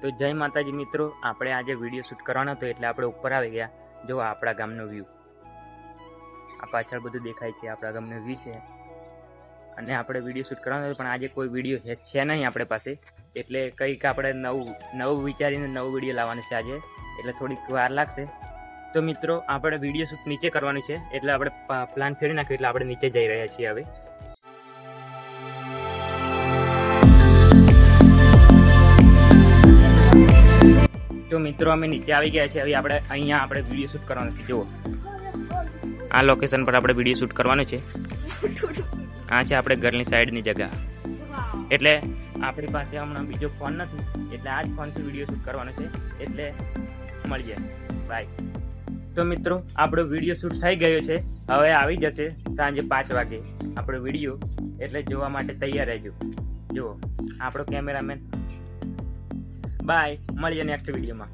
તો જય માતાજી મિત્રો, આપણે આજે વિડીયો શૂટ કરવાનો હતો એટલે આપણે ઉપર આવી ગયા. જો આપણા ગામનો વ્યૂ, આ પાછળ બધું દેખાય છે, આપણા ગામનો વ્યૂ છે. અને આપણે વિડીયો શૂટ કરવાનો હતો પણ આજે કોઈ વિડીયો છે નહીં આપણી પાસે, એટલે કંઈક આપણે નવું વિચારીને નવો વિડીયો લાવવાનો છે આજે, એટલે થોડીક વાર લાગશે. તો મિત્રો આપણે વિડીયો શૂટ નીચે કરવાનું છે, એટલે આપણે પ્લાન ફેરી નાખ્યો, એટલે આપણે નીચે જઈ રહ્યા છીએ હવે. તો મિત્રો અમે નીચે આવી ગયા છે. હવે અહીંયા આપણે વિડીયો શૂટ કરવાનો છે. જુઓ, આ લોકેશન પર આપણે વિડીયો શૂટ કરવાનું છે. આ છે આપણે ઘરની સાઈડની જગ્યા. એટલે આપણી પાસે હમણાં બીજો ફોન નથી, એટલે આ જ ફોનથી વિડીયો શૂટ કરવાનો છે. એટલે મળીએ, બાય. તો મિત્રો આપણો વિડીયો શૂટ થઈ ગયો છે. હવે આવી જશે સાંજે 5 વાગે આપણો વિડીયો, એટલે જોવા માટે તૈયાર રહેજો. જુઓ આપણો કેમેરામેન. બાય, મળીએ નેક્સ્ટ વિડીયોમાં.